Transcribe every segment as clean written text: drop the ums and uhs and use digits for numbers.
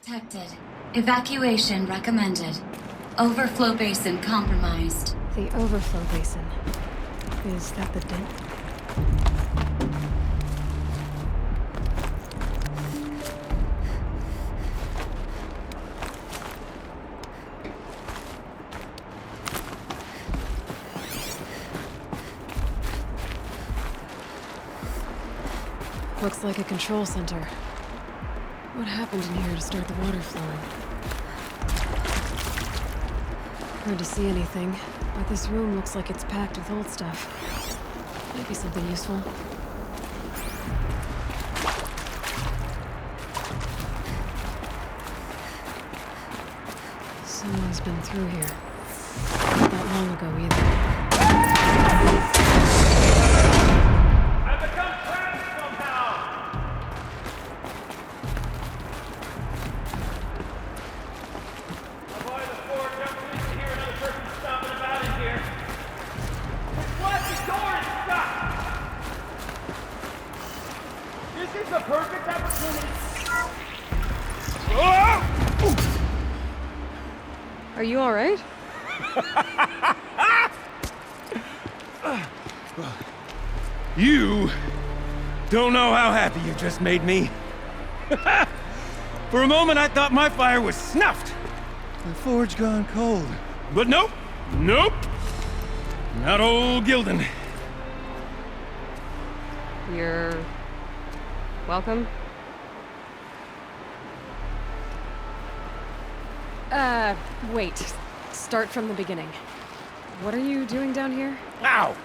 Detected. Evacuation recommended. Overflow basin compromised. The overflow basin. Is that the dent? Looks like a control center. What happened in here to start the water flowing? Hard to see anything, but this room looks like it's packed with old stuff. Might be something useful. Someone's been through here. Not that long ago, either. I've become trapped somehow! Avoid the floor, don't please to hear another person stomping about in here. This plastic door is stuck! This is the perfect opportunity. Are you alright? You don't know how happy you just made me. For a moment, I thought my fire was snuffed. The forge gone cold. But nope, nope. Not old Gildan. You're... welcome? Wait. Start from the beginning. What are you doing down here? Ow!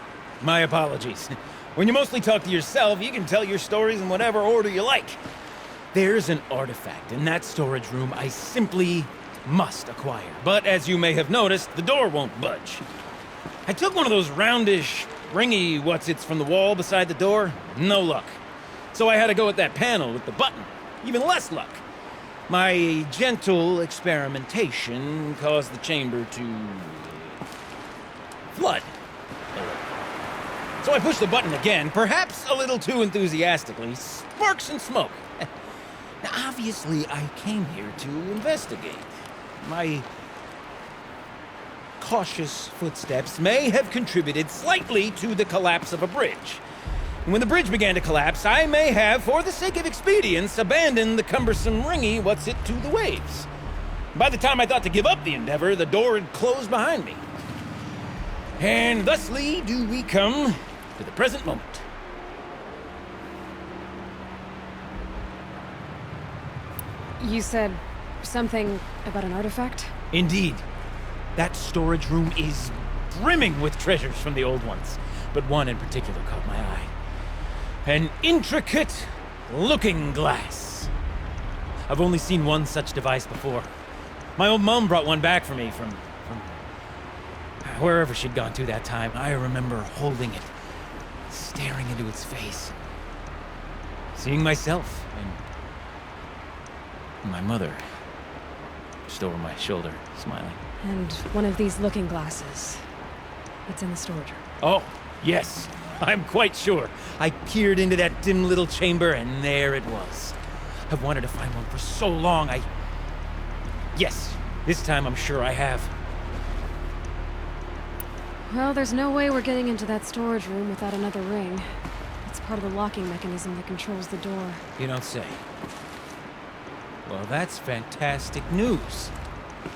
My apologies. When you mostly talk to yourself, you can tell your stories in whatever order you like. There's an artifact in that storage room I simply must acquire. But as you may have noticed, the door won't budge. I took one of those roundish, ringy what's-its from the wall beside the door. No luck. So I had to go with that panel with the button. Even less luck. My gentle experimentation caused the chamber to... flood. So I pushed the button again, perhaps a little too enthusiastically. Sparks and smoke. Now, obviously, I came here to investigate. My cautious footsteps may have contributed slightly to the collapse of a bridge. And when the bridge began to collapse, I may have, for the sake of expedience, abandoned the cumbersome ringy what's-it to the waves. By the time I thought to give up the endeavor, the door had closed behind me. And thusly do we come to the present moment. You said something about an artifact? Indeed. That storage room is brimming with treasures from the old ones, but one in particular caught my eye. An intricate looking glass. I've only seen one such device before. My old mom brought one back for me from wherever she'd gone to that time. I remember holding it, staring into its face, seeing myself and my mother just over my shoulder, smiling. And one of these looking glasses. It's in the storage room. Oh, yes. I'm quite sure. I peered into that dim little chamber, and there it was. I've wanted to find one for so long, Yes, this time I'm sure I have. Well, there's no way we're getting into that storage room without another ring. It's part of the locking mechanism that controls the door. You don't say. Well, that's fantastic news.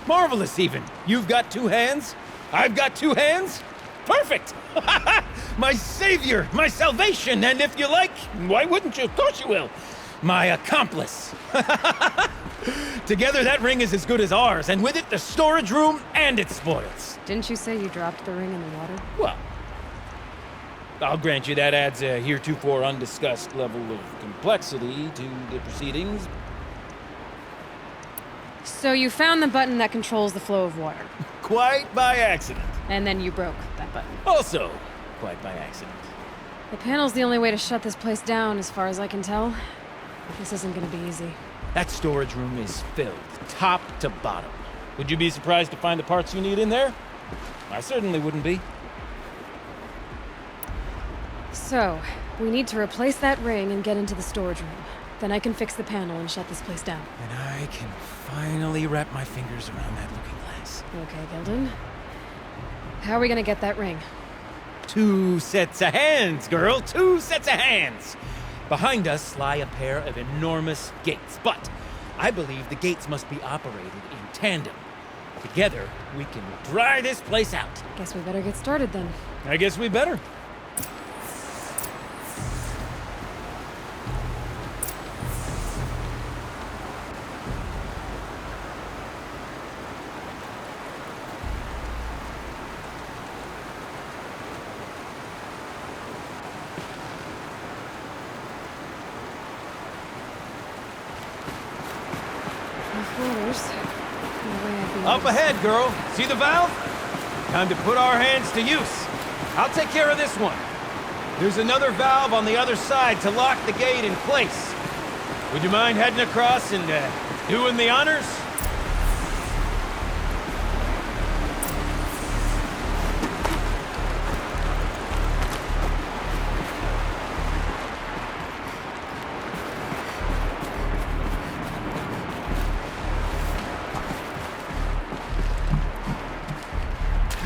Marvelous, even. You've got two hands. I've got two hands. Perfect! My savior, my salvation, and if you like, why wouldn't you? Of course you will. My accomplice. Together, that ring is as good as ours, and with it, the storage room and its spoils. Didn't you say you dropped the ring in the water? Well, I'll grant you that adds a heretofore undiscussed level of complexity to the proceedings. So you found the button that controls the flow of water. Quite by accident. And then you broke that button. Also, quite by accident. The panel's the only way to shut this place down, as far as I can tell. This isn't gonna be easy. That storage room is filled, top to bottom. Would you be surprised to find the parts you need in there? I certainly wouldn't be. So, we need to replace that ring and get into the storage room. Then I can fix the panel and shut this place down. And I can finally wrap my fingers around that looking glass. Okay, Gilden. How are we gonna get that ring? 2 sets of hands, girl. 2 sets of hands. Behind us lie a pair of enormous gates, but I believe the gates must be operated in tandem. Together, we can dry this place out. Guess we better get started then. I guess we better. Up ahead, girl. See the valve? Time to put our hands to use. I'll take care of this one. There's another valve on the other side to lock the gate in place. Would you mind heading across and doing the honors?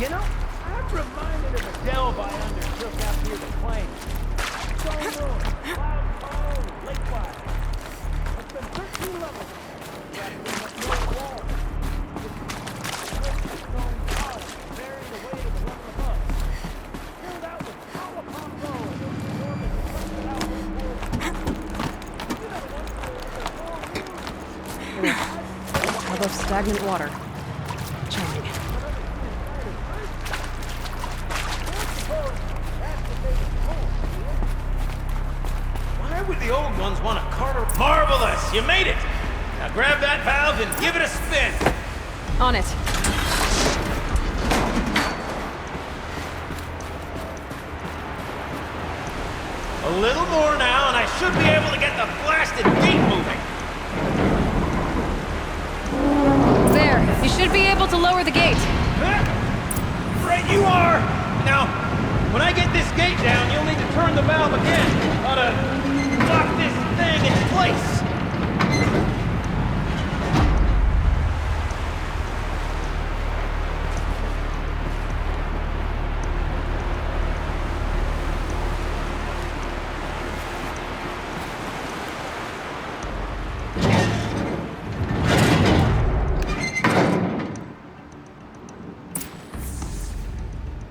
You know, I'm reminded of a delve I undertook out near the plains. Stone Ruin, Cloud Cove, Lakewide. It's been 13 levels. No wall. Stone column buried away to the level above. Filled out with hollow combo and those enormous busted out You never know How about stagnant water? Charming. Why would the old ones want a Carter? Marvelous! You made it! Now grab that valve and give it a spin! On it. A little more now, and I should be able to get the blasted gate moving! There. You should be able to lower the gate. Right you are! Now, when I get this gate down, you'll need to turn the valve again. Ought to lock this thing in place.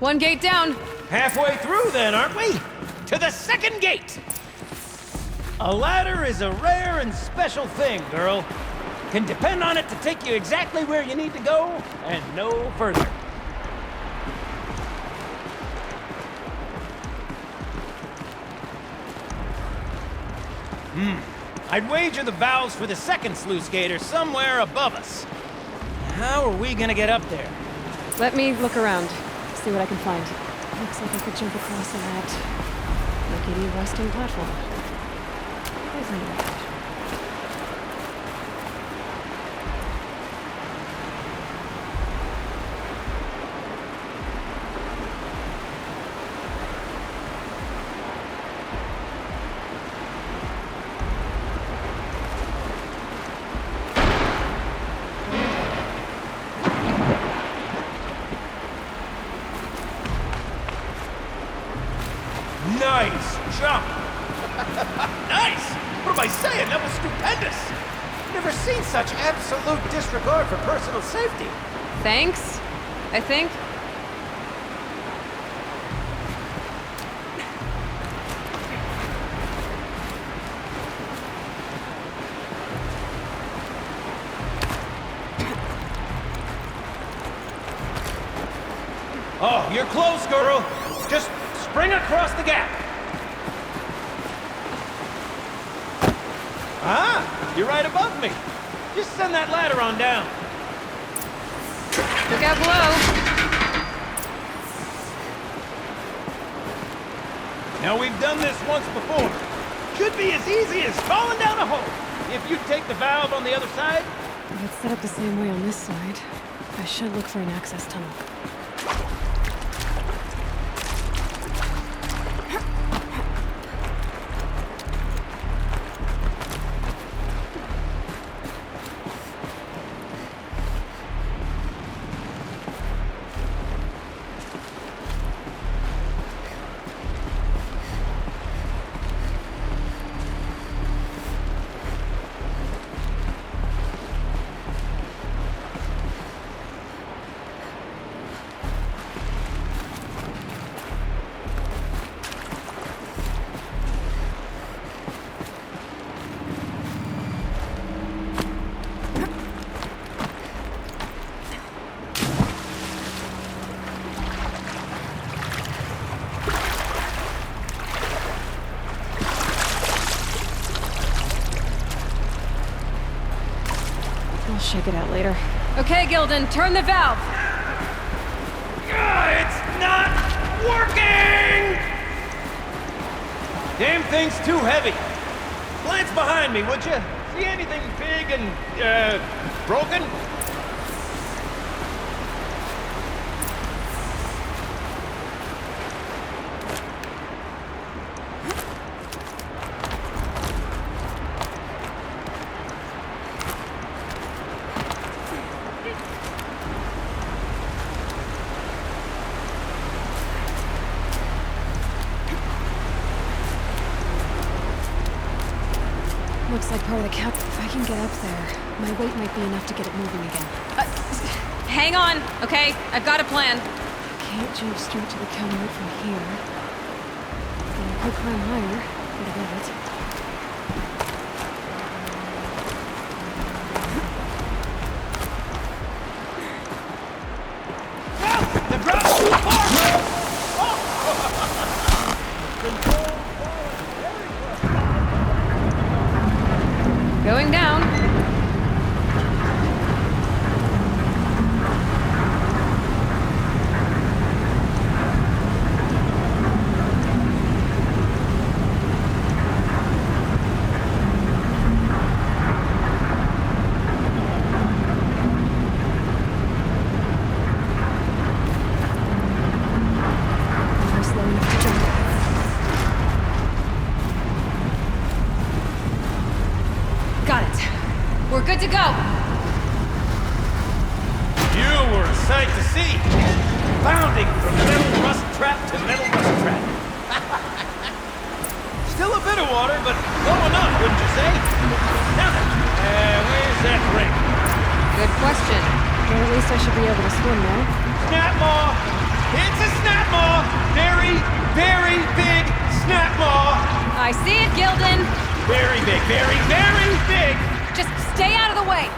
One gate down. Halfway through then, aren't we? To the second gate! A ladder is a rare and special thing, girl. Can depend on it to take you exactly where you need to go, and no further. I'd wager the valves for the second sluice gate are somewhere above us. How are we gonna get up there? Let me look around. See what I can find. Looks like I could jump across on that rickety rusting platform. I'll find a way out. Nice jump! Nice! What am I saying? That was stupendous! Never seen such absolute disregard for personal safety. Thanks, I think. Oh, you're close, girl. Just spring across the gap. Ah, you're right above me. Just send that ladder on down. Look out below. Now, we've done this once before. Should be as easy as falling down a hole. If you take the valve on the other side. If it's set up the same way on this side, I should look for an access tunnel. I'll shake it out later. Okay, Gildan, turn the valve! It's not working! Damn thing's too heavy. Glance behind me, would you? See anything big and, broken? Looks like part of the cap. If I can get up there, my weight might be enough to get it moving again. Hang on, okay? I've got a plan. I can't jump straight to the counter from here. But I could climb higher. Get above it. The drop's too far! Going down. Never slow enough to jump. Got it. We're good to go. You were a sight to see. Bounding from metal rust trap to metal rust trap. Still a bit of water, but low enough, wouldn't you say? Now then, where's that ring? Good question. Well, at least I should be able to swim now. Snap maw! It's a snap maw! Very, very big snap maw! I see it, Gildan. Very big, very, very big! Just stay out of the way.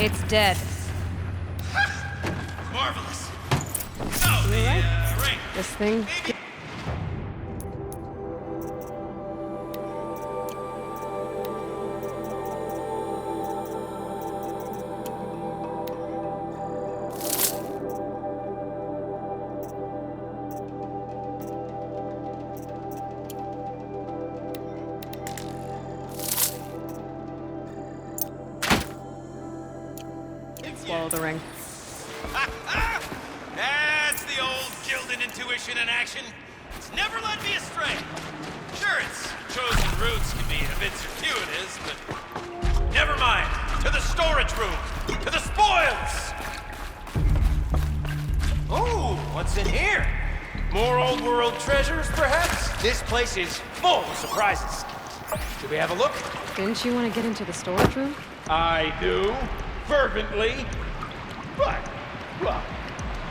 It's dead. Marvelous. So, the ring. This thing. Swallow the ring. That's the old Gildan intuition in action. It's never led me astray. Sure, its chosen routes can be a bit circuitous, but never mind. To the storage room. To the spoils. Oh, what's in here? More old world treasures, perhaps? This place is full of surprises. Should we have a look? Didn't you want to get into the storage room? I do. Fervently. But, well,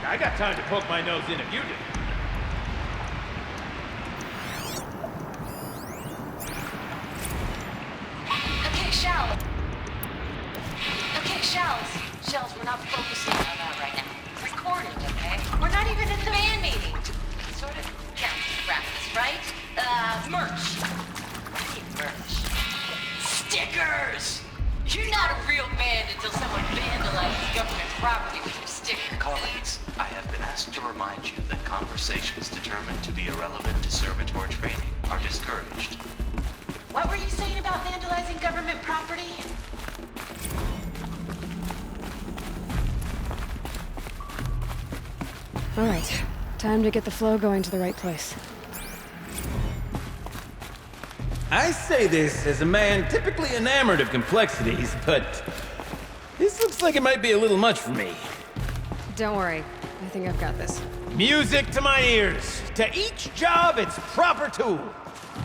I got time to poke my nose in if you do. Okay, shells. Okay, shells. Shells, we're not focusing on that right now. It's recording, okay? We're not even in the band meeting. Sort of counts practice, right? Merch. I need merch. Stickers! You're not a real band until someone vandalizes government property with your stickers. Dick. Colleagues, I have been asked to remind you that conversations determined to be irrelevant to servitor training are discouraged. What were you saying about vandalizing government property? All right, time to get the flow going to the right place. I say this as a man typically enamored of complexities, but this looks like it might be a little much for me. Don't worry, I think I've got this. Music to my ears. To each job, its proper tool.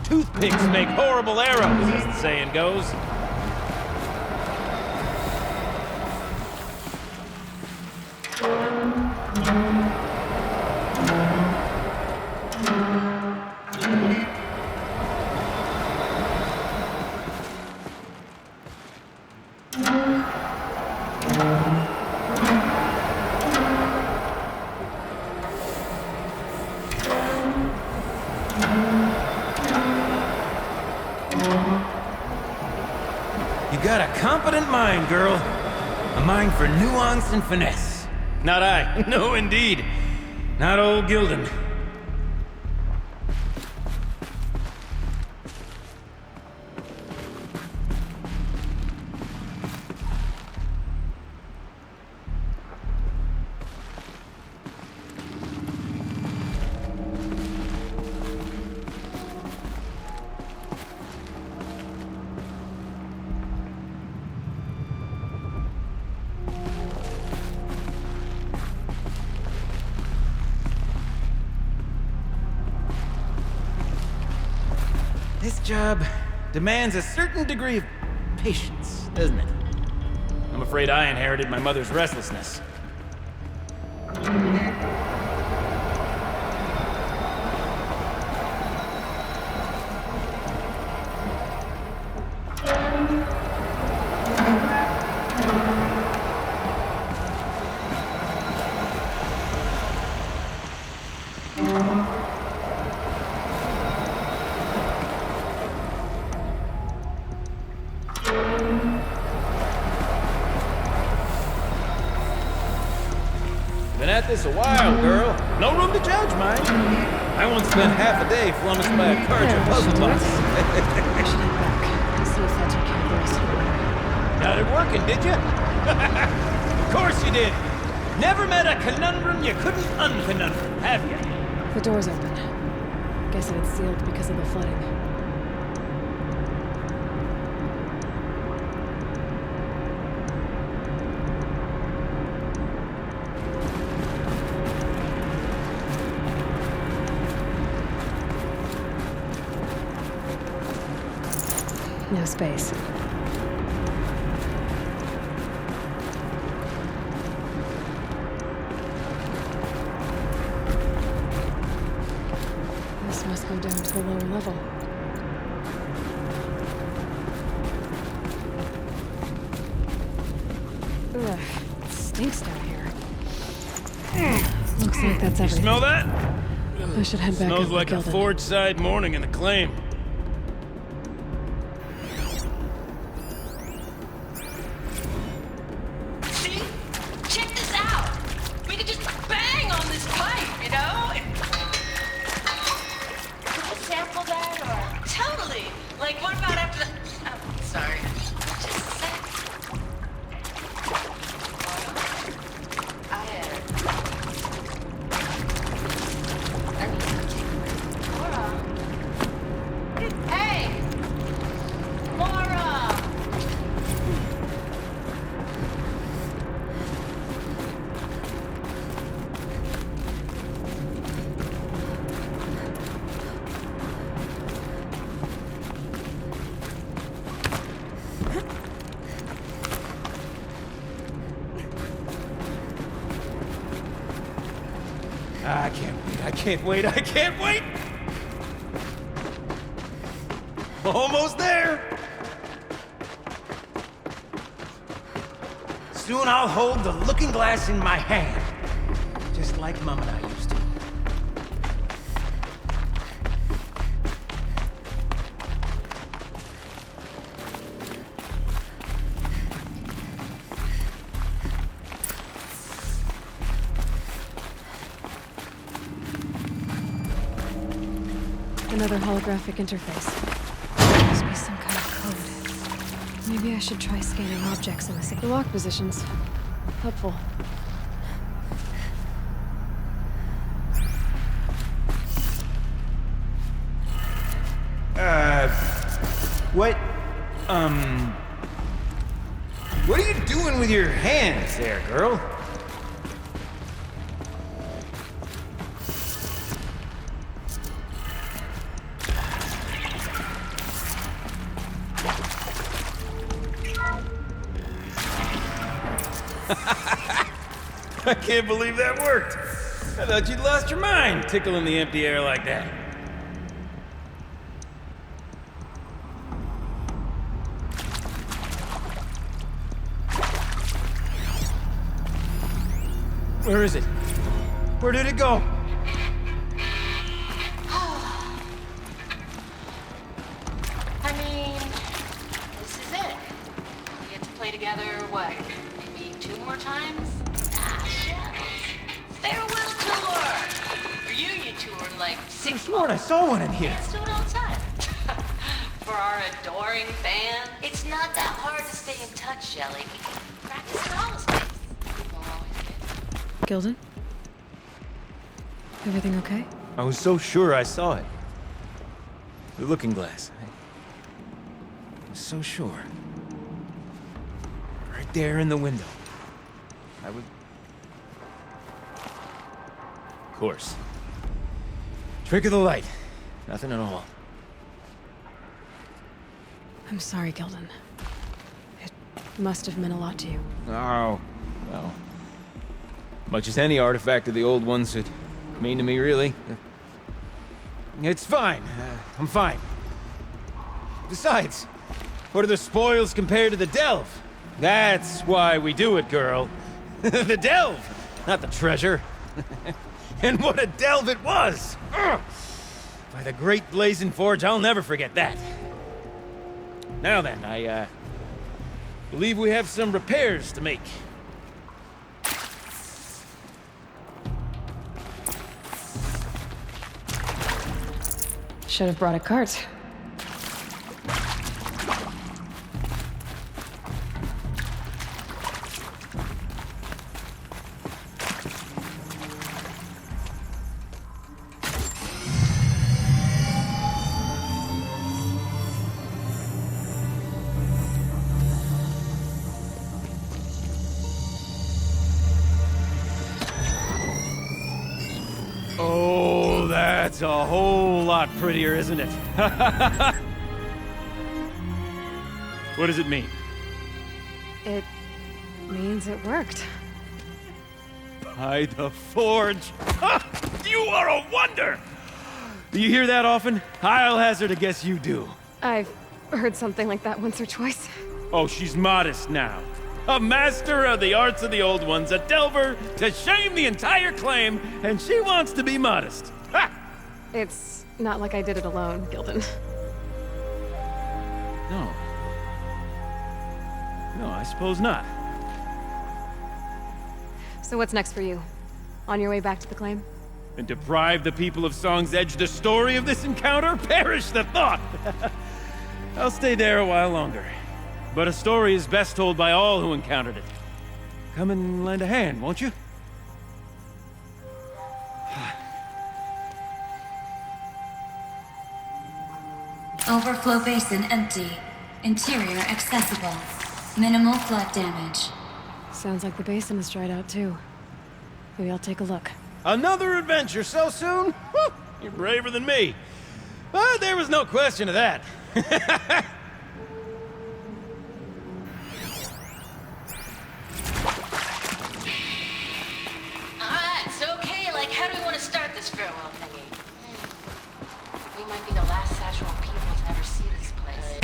Toothpicks make horrible arrows, as the saying goes. You got a competent mind, girl. A mind for nuance and finesse. Not I. No, indeed. Not old Gildan. This job demands a certain degree of patience, doesn't it? I'm afraid I inherited my mother's restlessness. Been at this a while, girl. No room to judge, mind. I once spent half a day flummoxed by a Carja puzzle box. I should head back and see if that took care of the rest of the order. Got it working, did you? Of course you did. Never met a conundrum you couldn't unconundrum, have you? The door's open. Guess it's sealed because of the flooding. No space. This must go down to the lower level. Ugh, it stinks down here. Looks like that's You everything. smell that? I should head back Smells up like to a Gildan. Forge-side morning in the claim. See? Check this out. We could just bang on this pipe, you know? Could we sample that or? Totally. Like, what about after the... Oh, sorry. Just a sec. Laura. Hey! Laura! I can't wait, I can't wait, I can't wait! Almost there! Soon I'll hold the looking glass in my hand, just like Mom and I used to. Another holographic interface. There must be some kind of code. Maybe I should try scanning objects in the lock positions. Helpful. What? What are you doing with your hands there, girl? I can't believe that worked. I thought you'd lost your mind, tickling the empty air like that. Where is it? Where did it go? I mean, this is it. We get to play together, what, maybe 2 more times? Ah, shucks. Farewell tour! Reunion tour in like 6 Lord, I saw one in here. Let's do it outside. For our adoring fans. It's not that hard to stay in touch, Shelley. We can practice in all space. We'll always get. Gilden? Everything okay? I was so sure I saw it. The looking glass. I was so sure. Right there in the window. I was... Of course. Trick of the light. Nothing at all. I'm sorry, Gilden. It must have meant a lot to you. Oh, well. Much as any artifact of the old ones would mean to me, really. It's fine. I'm fine. Besides, what are the spoils compared to the delve? That's why we do it, girl. The delve, not the treasure. And what a delve it was! Ugh. By the great Blazing Forge, I'll never forget that. Now then, I believe we have some repairs to make. Should have brought a cart. Oh, that's a whole lot prettier, isn't it? What does it mean? It means it worked. By the Forge. Ha! You are a wonder! Do you hear that often? I'll hazard a guess you do. I've heard something like that once or twice. Oh, she's modest now. A master of the arts of the old ones, a delver to shame the entire claim, and she wants to be modest. Ha! It's not like I did it alone, Gilden. No. No, I suppose not. So what's next for you? On your way back to the claim? And deprive the people of Song's Edge the story of this encounter? Perish the thought! I'll stay there a while longer. But a story is best told by all who encountered it. Come and lend a hand, won't you? Overflow basin empty. Interior accessible. Minimal flood damage. Sounds like the basin is dried out too. Maybe I'll take a look. Another adventure so soon? Whew, you're braver than me. But there was no question of that. Alright, so okay, like how do we want to start this farewell thingy? We might be the last Saturn people to ever see this place.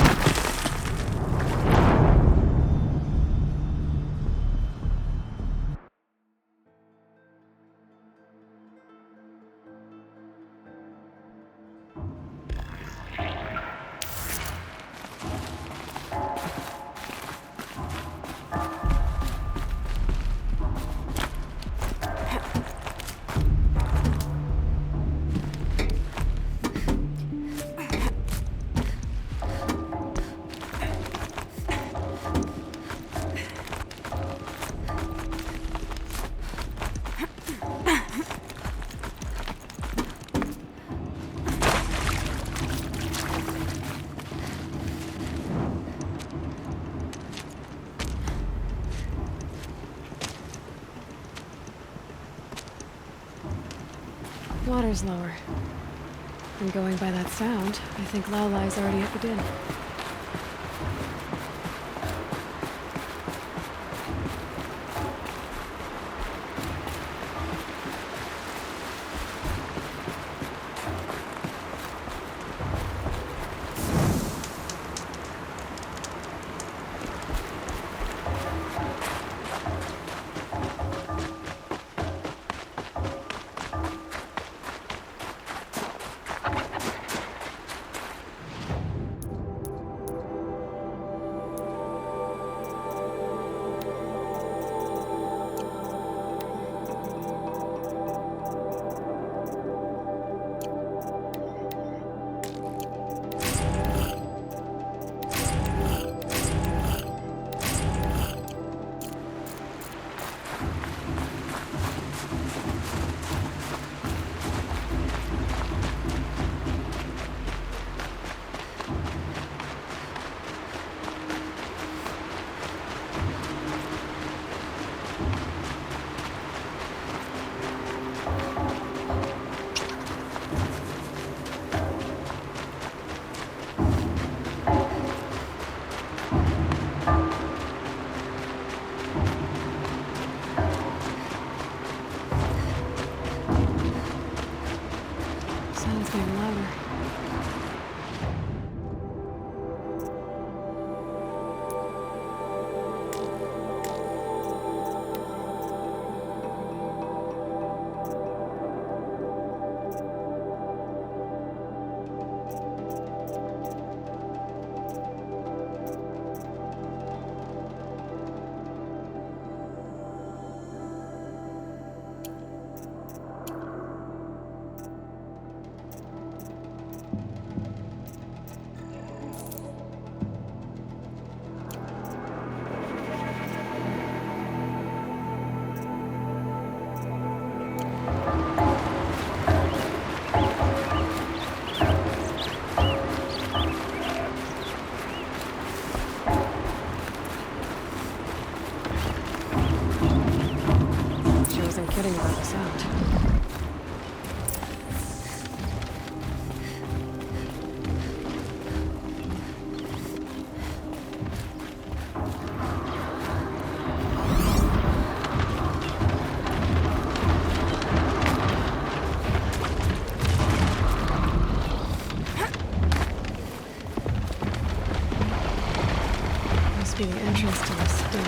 Water's lower. And going by that sound, I think Laolai's already at the din. Sounds getting louder. She wasn't kidding about the sound. Must be the entrance to this den.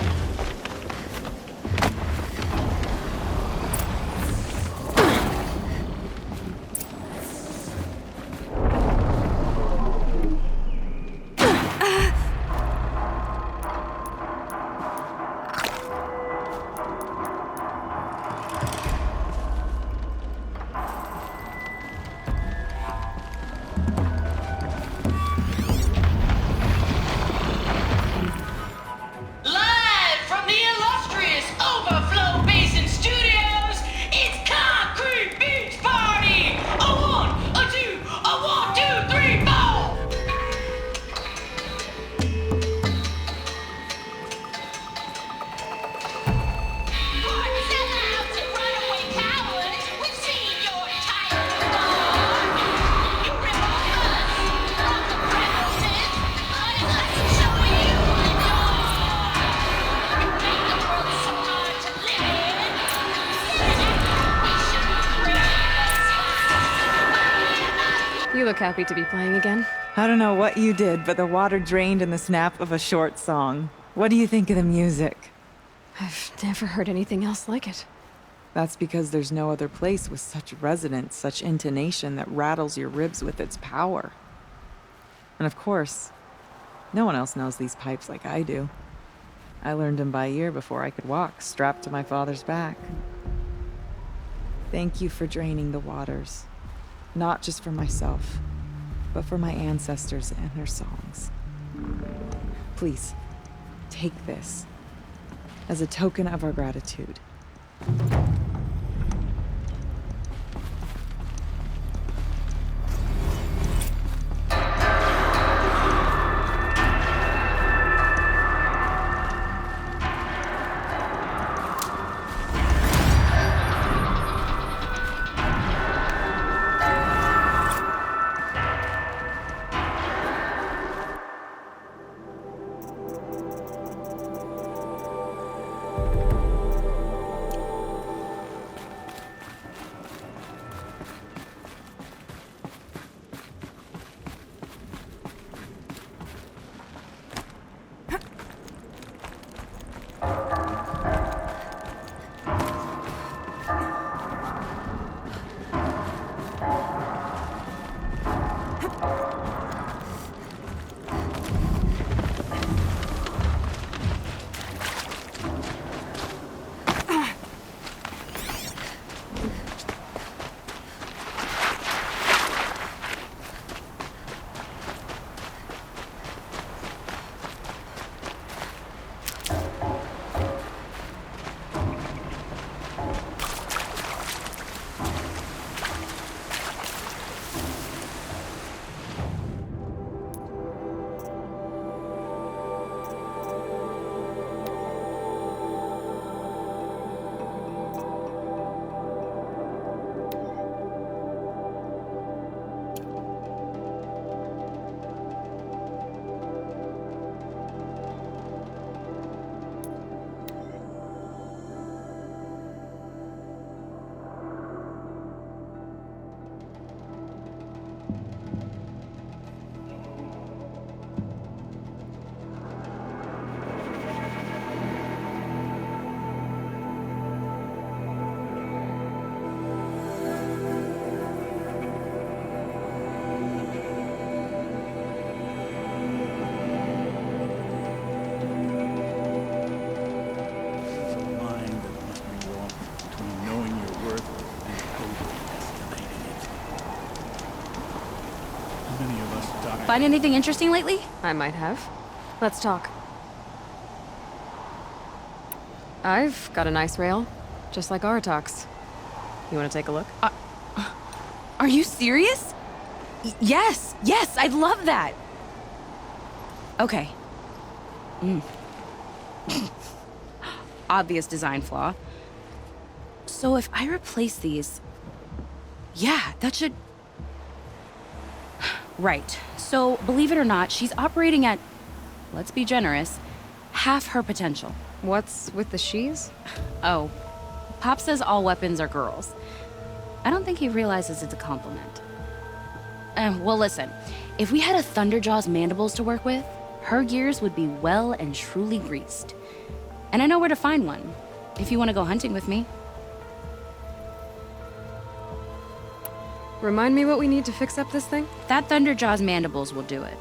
Live from the illustrious Overflow Basin Studios, it's Concrete Beach Party! A one, a two, a 1, 2, 3, 4! Party's out and runaway cowards, we've seen your tired dog. You rip off us, not the premises, but let's show you the door. You make the world so hard to live in. We should bring us. You look happy to be playing again. I don't know what you did, but the water drained in the snap of a short song. What do you think of the music? I've never heard anything else like it. That's because there's no other place with such resonance, such intonation that rattles your ribs with its power. And of course, no one else knows these pipes like I do. I learned them by ear before I could walk, strapped to my father's back. Thank you for draining the waters. Not just for myself, but for my ancestors and their songs. Please, take this as a token of our gratitude. Find anything interesting lately? I might have. Let's talk. I've got a nice rail, just like Aratox. You want to take a look? Are you serious? Yes, I'd love that. Okay. Obvious design flaw. So if I replace these... Yeah, that should... Right. So, believe it or not, she's operating at, let's be generous, half her potential. What's with the she's? Oh, Pop says all weapons are girls. I don't think he realizes it's a compliment. Well, listen, if we had a Thunderjaw's mandibles to work with, her gears would be well and truly greased. And I know where to find one, if you want to go hunting with me. Remind me what we need to fix up this thing? That Thunderjaw's mandibles will do it.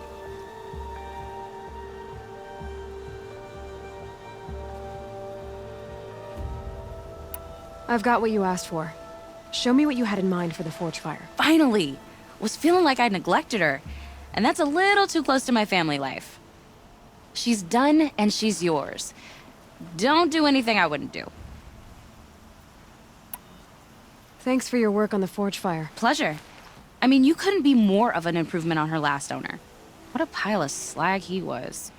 I've got what you asked for. Show me what you had in mind for the forge fire. Finally! Was feeling like I neglected her, and that's a little too close to my family life. She's done, and she's yours. Don't do anything I wouldn't do. Thanks for your work on the forge fire. Pleasure. I mean, you couldn't be more of an improvement on her last owner. What a pile of slag he was.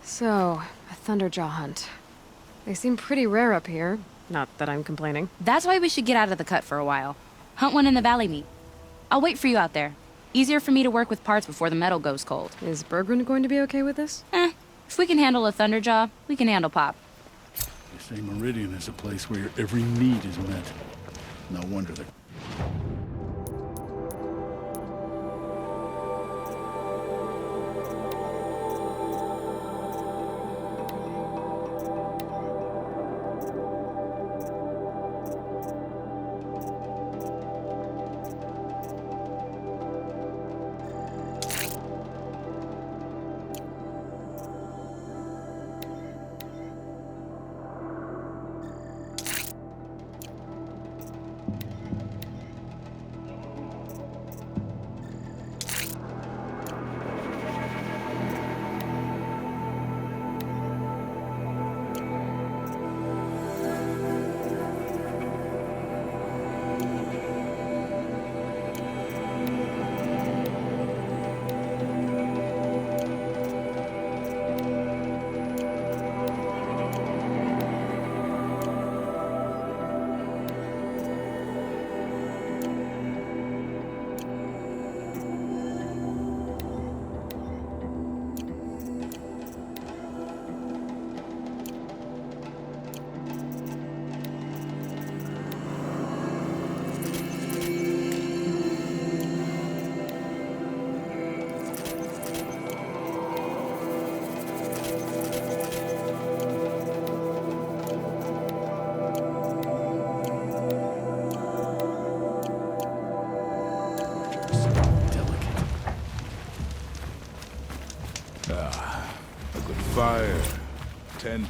So, a Thunderjaw hunt. They seem pretty rare up here. Not that I'm complaining. That's why we should get out of the cut for a while. Hunt one in the valley meet. I'll wait for you out there. Easier for me to work with parts before the metal goes cold. Is Bergren going to be okay with this? If we can handle a Thunderjaw, we can handle Pop. They say Meridian is a place where your every need is met. No wonder they're... Fire, tent.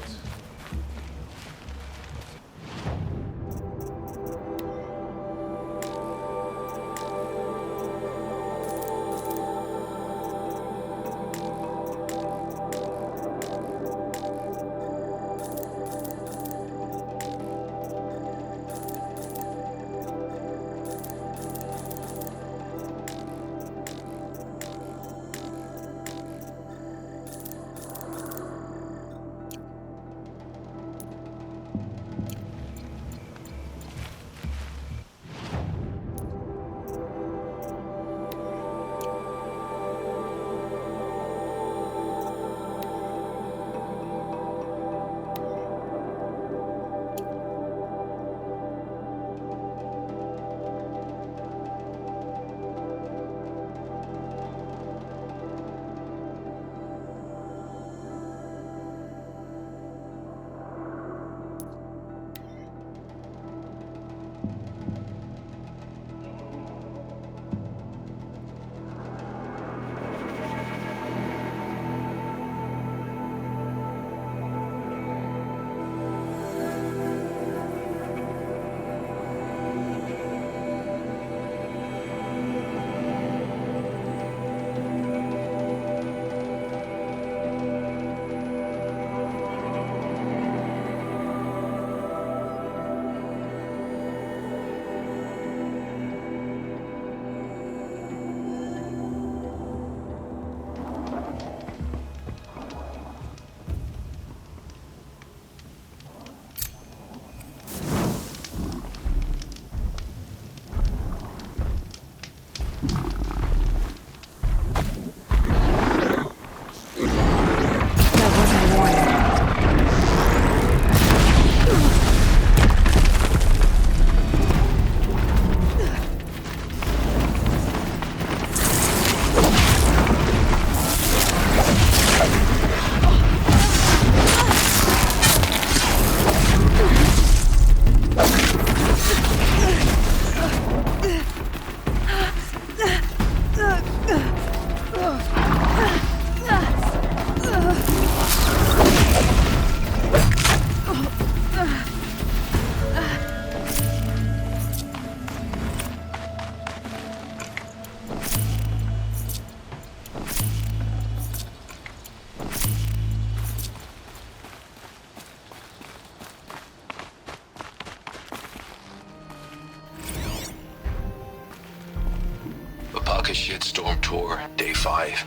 Bucket Shitstorm Tour, Day 5.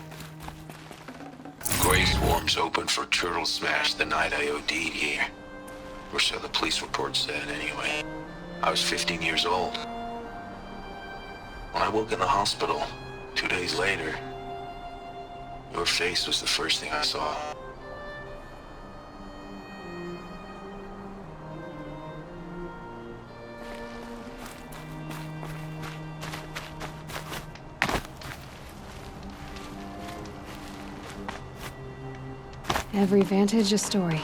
Grey Swarms open for Turtle Smash the night I OD'd here. Or so the police report said, anyway. I was 15 years old. When I woke in the hospital, 2 days later, your face was the first thing I saw. Every vantage a story.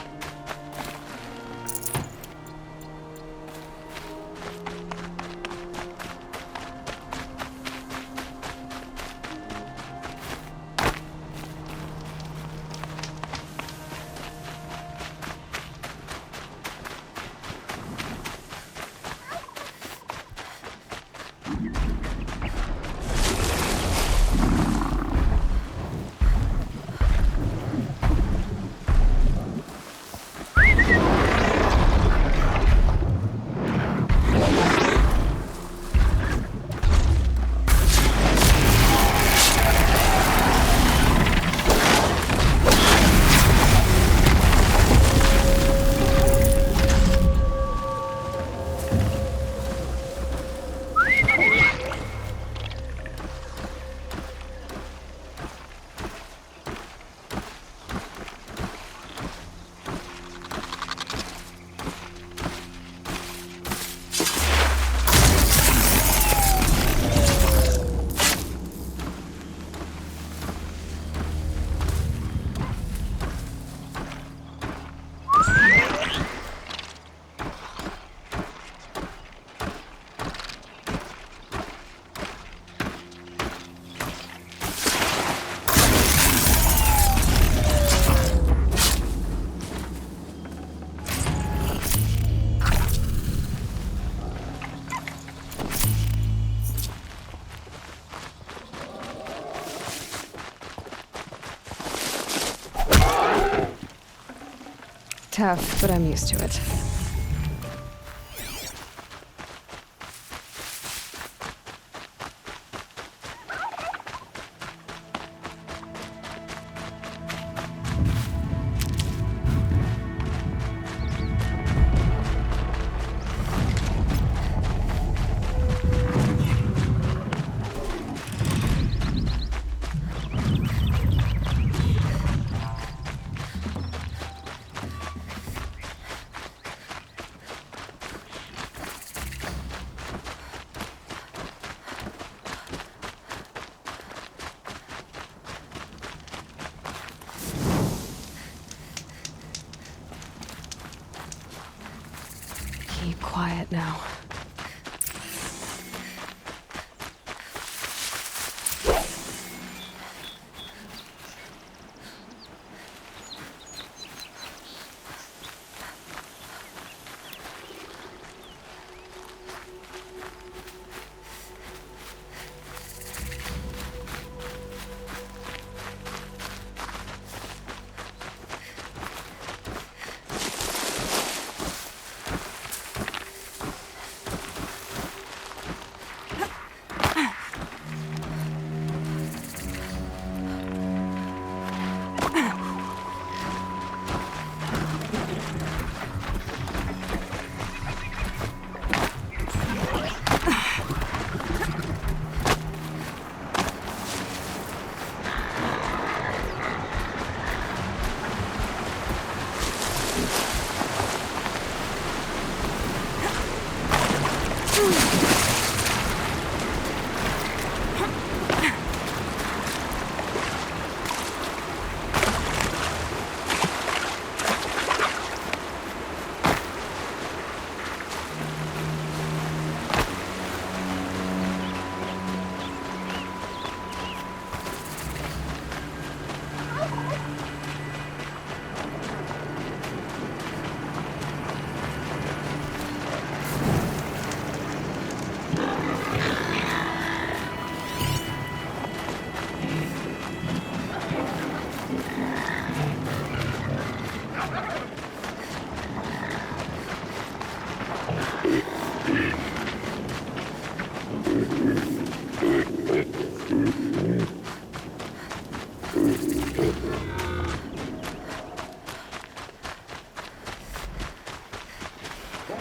Tough, but I'm used to it. Keep quiet now.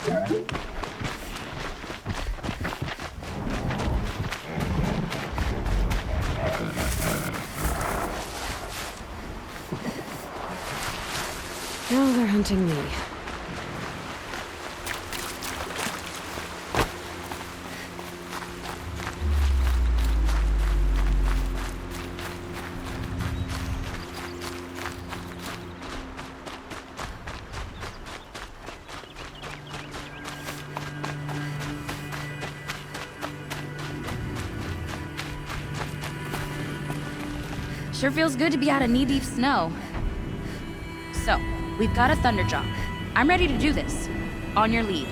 Now they're hunting me. Sure feels good to be out of knee-deep snow. So, we've got a Thunderjaw. I'm ready to do this. On your lead.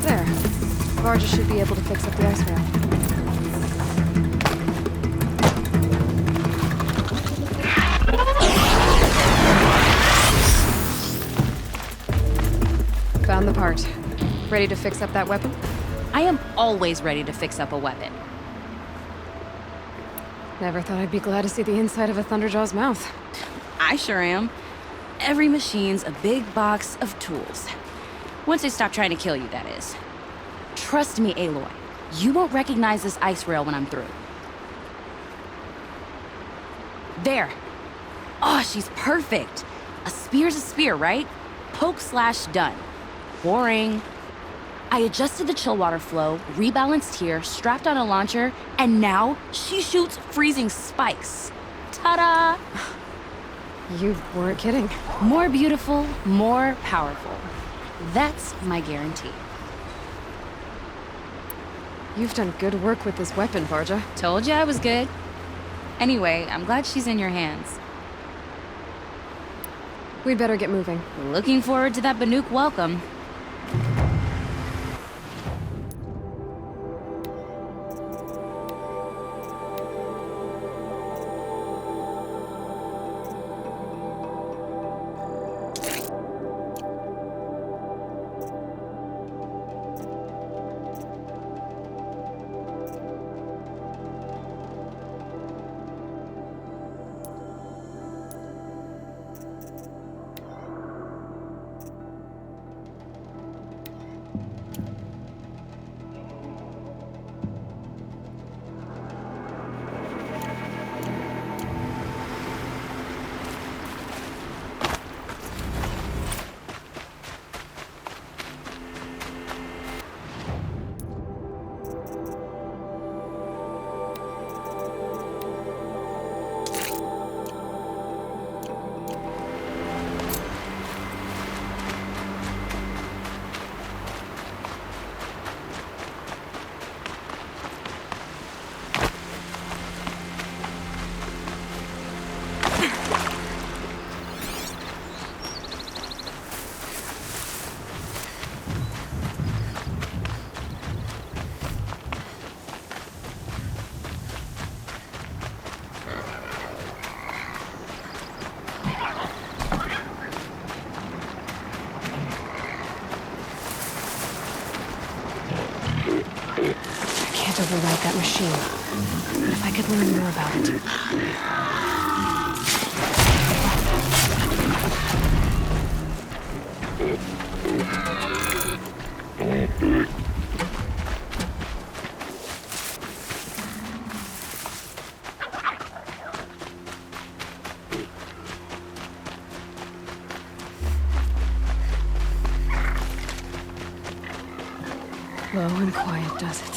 There. Varga should be able to fix up the ice rail. Found the part. Ready to fix up that weapon? I am always ready to fix up a weapon. Never thought I'd be glad to see the inside of a Thunderjaw's mouth. I sure am. Every machine's a big box of tools. Once they stop trying to kill you, that is. Trust me, Aloy. You won't recognize this ice rail when I'm through. There. Oh, she's perfect. A spear's a spear, right? Poke slash done. Boring. I adjusted the chill water flow, rebalanced here, strapped on a launcher, and now she shoots freezing spikes. Ta-da! You weren't kidding. More beautiful, more powerful. That's my guarantee. You've done good work with this weapon, Varga. Told you I was good. Anyway, I'm glad she's in your hands. We'd better get moving. Looking forward to that Banuk welcome. can't override that machine. But if I could learn more about it. Low and quiet does it.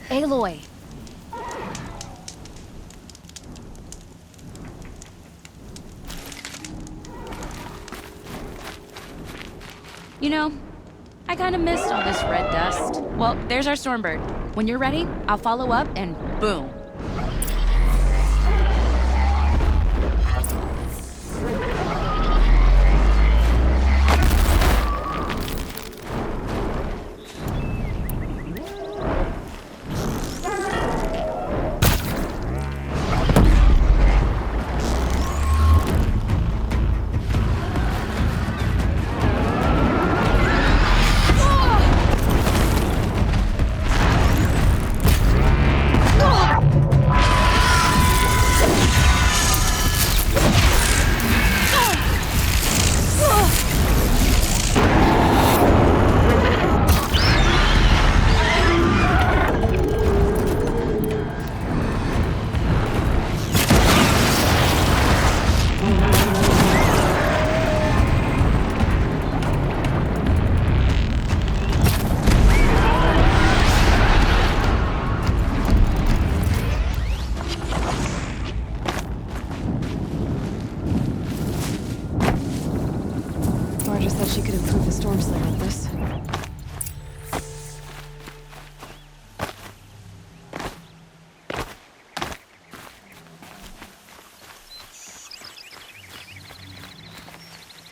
Aloy. You know, I kind of missed all this red dust. Well, there's our Stormbird. When you're ready, I'll follow up and boom.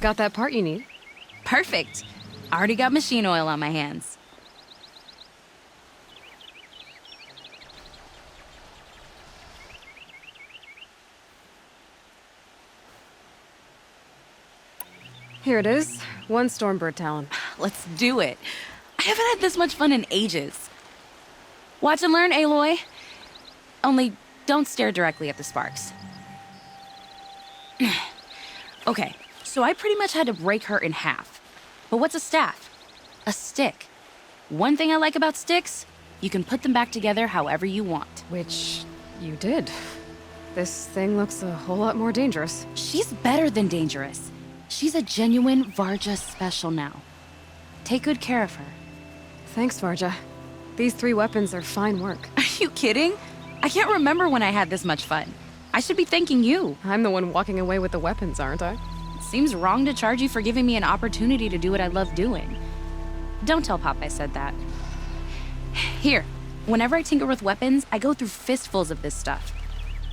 Got that part you need? Perfect. Already got machine oil on my hands. Here it is. 1 Stormbird Talon. Let's do it. I haven't had this much fun in ages. Watch and learn, Aloy. Only don't stare directly at the sparks. Okay, so I pretty much had to break her in half. But what's a staff? A stick. One thing I like about sticks, you can put them back together however you want. Which you did. This thing looks a whole lot more dangerous. She's better than dangerous. She's a genuine Varja special now. Take good care of her. Thanks, Varja. These 3 weapons are fine work. Are you kidding? I can't remember when I had this much fun. I should be thanking you. I'm the one walking away with the weapons, aren't I? It seems wrong to charge you for giving me an opportunity to do what I love doing. Don't tell Pop I said that. Here, whenever I tinker with weapons, I go through fistfuls of this stuff.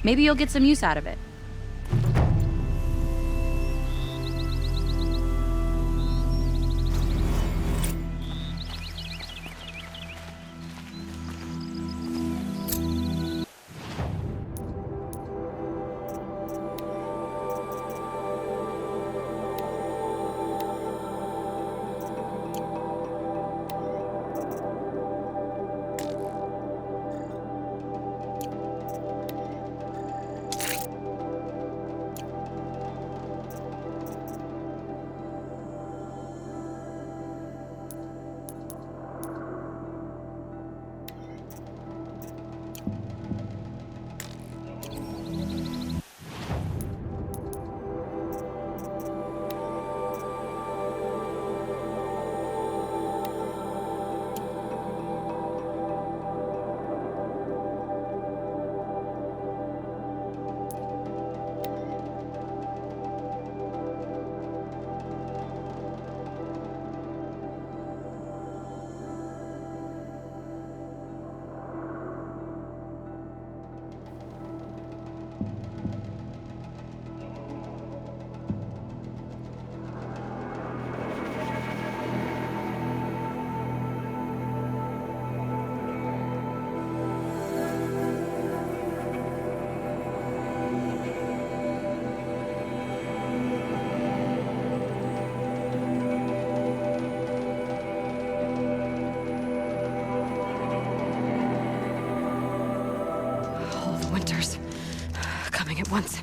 Maybe you'll get some use out of it. All the winters coming at once.